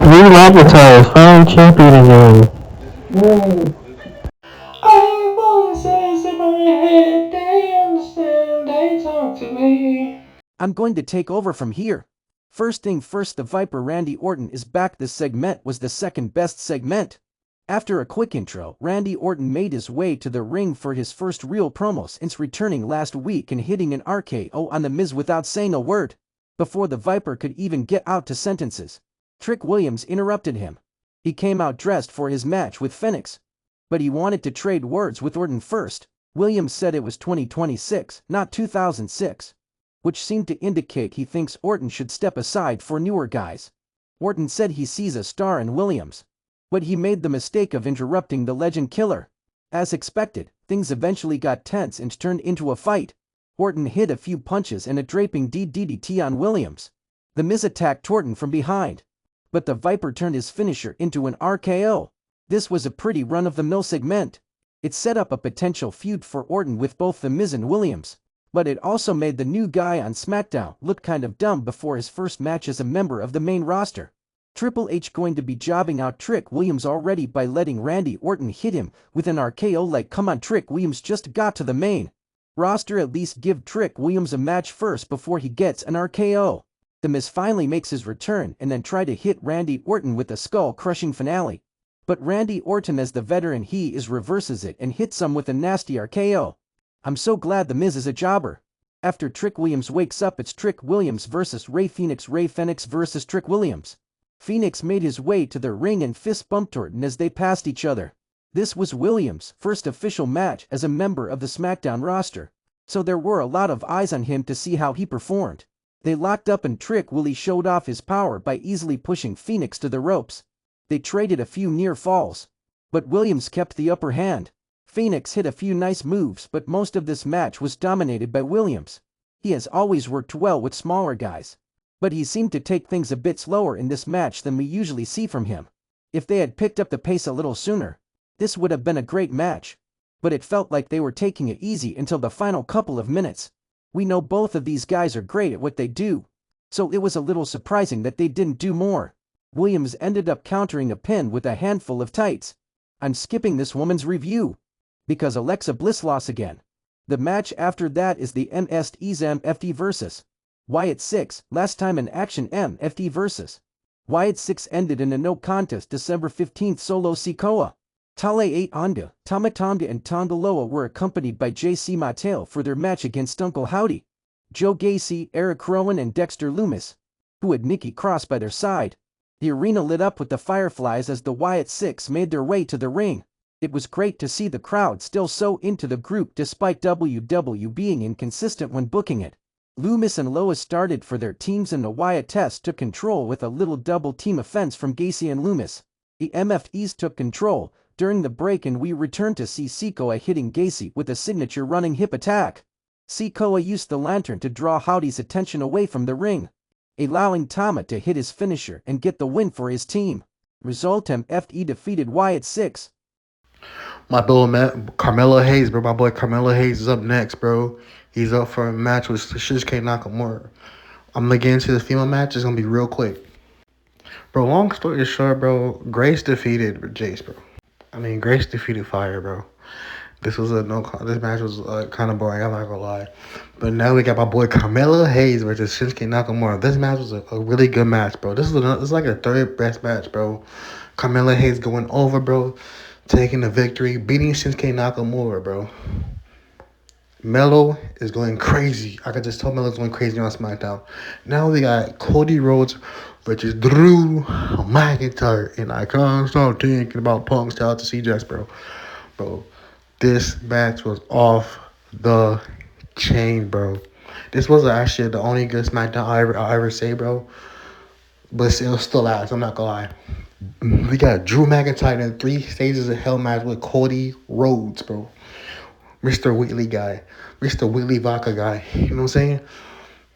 Drew McIntyre found champion again. I hear voices in my head, they understand, they talk to me. I'm going to take over from here. First thing first, the Viper Randy Orton is back. This segment was the second best segment. After a quick intro, Randy Orton made his way to the ring for his first real promo since returning last week and hitting an RKO on The Miz without saying a word. Before the Viper could even get out to sentences, Trick Williams interrupted him. He came out dressed for his match with Phoenix, but he wanted to trade words with Orton first. Williams said it was 2026, not 2006, which seemed to indicate he thinks Orton should step aside for newer guys. Orton said he sees a star in Williams, but he made the mistake of interrupting the legend killer. As expected, things eventually got tense and turned into a fight. Orton hit a few punches and a draping DDT on Williams. The Miz attacked Orton from behind, but the Viper turned his finisher into an RKO. This was a pretty run-of-the-mill segment. It set up a potential feud for Orton with both The Miz and Williams, but it also made the new guy on SmackDown look kind of dumb before his first match as a member of the main roster. Triple H going to be jobbing out Trick Williams already by letting Randy Orton hit him with an RKO. Like, come on, Trick Williams just got to the main roster, at least give Trick Williams a match first before he gets an RKO. The Miz finally makes his return and then try to hit Randy Orton with a skull-crushing finale. But Randy Orton, as the veteran he is, reverses it and hits him with a nasty RKO. I'm so glad the Miz is a jobber. After Trick Williams wakes up, it's Trick Williams versus Rey Fenix. Rey Fenix versus Trick Williams. Fenix made his way to the ring and fist bumped Orton as they passed each other. This was Williams' first official match as a member of the SmackDown roster, so there were a lot of eyes on him to see how he performed. They locked up and Trick Willie showed off his power by easily pushing Fenix to the ropes. They traded a few near falls, but Williams kept the upper hand. Fenix hit a few nice moves, but most of this match was dominated by Williams. He has always worked well with smaller guys, but he seemed to take things a bit slower in this match than we usually see from him. If they had picked up the pace a little sooner, this would have been a great match, but it felt like they were taking it easy until the final couple of minutes. We know both of these guys are great at what they do, so it was a little surprising that they didn't do more. Williams ended up countering a pin with a handful of tights. I'm skipping this woman's review because Alexa Bliss lost again. The match after that is the MFD versus Wyatt 6, last time in action MFD versus Wyatt 6 ended in a no contest December 15th. Solo Sikoa, Tale 8 Honda, Tama Tonga and Tondaloa were accompanied by JC Mateo for their match against Uncle Howdy, Joe Gacy, Eric Rowan and Dexter Loomis, who had Nikki Cross by their side. The arena lit up with the fireflies as the Wyatt 6 made their way to the ring. It was great to see the crowd still so into the group despite WWE being inconsistent when booking it. Loomis and Lois started for their teams and the Wyatt test took control with a little double team offense from Gacy and Loomis. The MFDs took control during the break and we returned to see Sikoa hitting Gacy with a signature running hip attack. Sikoa used the lantern to draw Howdy's attention away from the ring, allowing Tama to hit his finisher and get the win for his team. Result: MFD defeated Wyatt 6. My boy Carmelo Hayes, bro. My boy Carmelo Hayes is up next, bro. He's up for a match with Shinsuke Nakamura. I'm gonna get into the female match. It's gonna be real quick, bro. Long story short, bro. Grace defeated Jace, bro. Grace defeated Fire, bro. This was a no. This match was kind of boring. I'm not gonna lie. But now we got my boy Carmelo Hayes versus Shinsuke Nakamura. This match was a really good match, bro. This is like a third best match, bro. Carmelo Hayes going over, bro, taking the victory, beating Shinsuke Nakamura, bro. Melo is going crazy. I could just tell Melo's going crazy on SmackDown. Now we got Cody Rhodes versus Drew McIntyre, and I can't stop thinking about Punk's out to CJS, bro. Bro, this match was off the chain, bro. This was actually the only good SmackDown I ever say, bro. But it was still ass. I'm not gonna lie. We got Drew McIntyre in 3 stages of hell match with Cody Rhodes, bro. Mr. Wheatley guy. Mr. Wheatley Vodka guy. You know what I'm saying?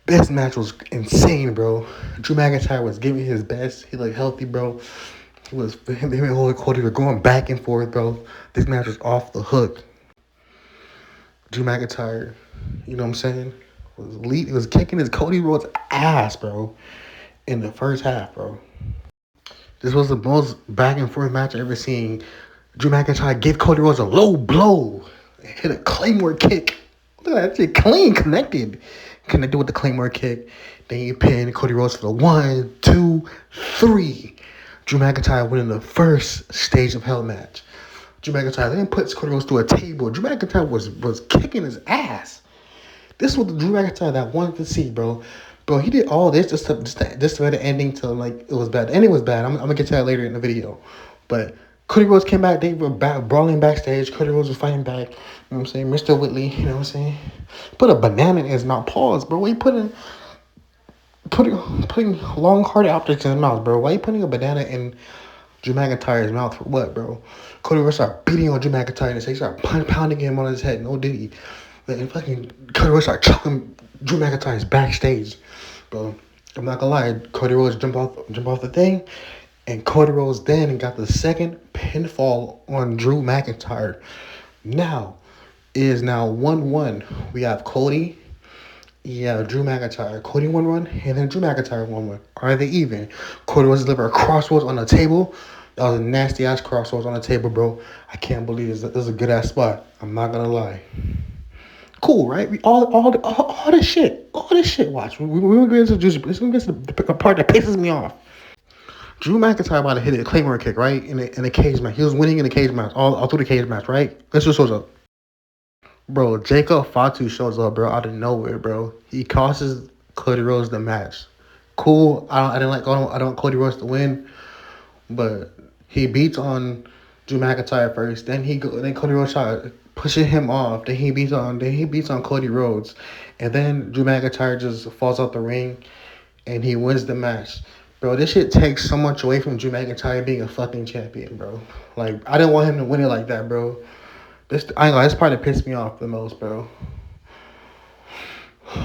This match was insane, bro. Drew McIntyre was giving his best. He looked healthy, bro. Him and Cody were going back and forth, bro. This match was off the hook. Drew McIntyre, you know what I'm saying, was kicking his Cody Rhodes ass, bro, in the first half, bro. This was the most back and forth match I've ever seen. Drew McIntyre gave Cody Rhodes a low blow. Hit a Claymore kick. Look at that shit. Clean, connected. Connected with the Claymore kick. Then you pin Cody Rhodes for the 1, 2, 3. Drew McIntyre winning the first stage of Hell match. Drew McIntyre then puts Cody Rhodes through a table. Drew McIntyre was kicking his ass. This was the Drew McIntyre that I wanted to see, bro. Bro, he did all this just to let the ending to like it was bad. The ending was bad. I'm gonna get to that later in the video. But Cody Rhodes came back. They were brawling backstage. Cody Rhodes was fighting back. You know what I'm saying? Mr. Whitley. You know what I'm saying? Put a banana in his mouth. Pause, bro. Why you putting long hard objects in his mouth, bro? Why you putting a banana in Drew McIntyre's mouth for what, bro? Cody Rhodes started beating on Drew McIntyre and he started pounding him on his head. No diddy. Then fucking Cody Rhodes started choking Drew McIntyre's backstage, bro. I'm not gonna lie. Cody Rhodes jump off the thing, and Cody Rhodes then got the second pinfall on Drew McIntyre. Now it is now 1-1. We have Cody. Yeah, Drew McIntyre. Cody 1-1, and then Drew McIntyre 1-1. Are they even? Cody Rhodes delivered a crossroads on the table. That was a nasty ass crossroads on the table, bro. I can't believe this is a good ass spot. I'm not gonna lie. Cool, right? All this shit. Watch. We're gonna get into the juicy. Let's get to the part that pisses me off. Drew McIntyre about to hit a Claymore kick, right? In a cage match. He was winning in the cage match, all through the cage match, right? Let's just shows up. Bro, Jacob Fatu shows up, bro, out of nowhere, bro. He costs Cody Rhodes the match. Cool. I don't want Cody Rhodes to win, but he beats on Drew McIntyre first. Then Cody Rhodes shot pushing him off. Then he beats on Cody Rhodes, and then Drew McIntyre just falls out the ring, and he wins the match. Bro, this shit takes so much away from Drew McIntyre being a fucking champion, bro. Like, I didn't want him to win it like that, bro. This part that pissed me off the most, bro.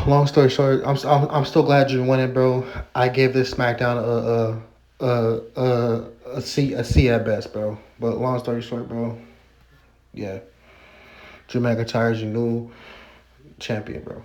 Long story short, I'm still glad Drew won it, bro. I gave this SmackDown a C at best, bro. But long story short, bro. Yeah. Drew McIntyre is your new champion, bro.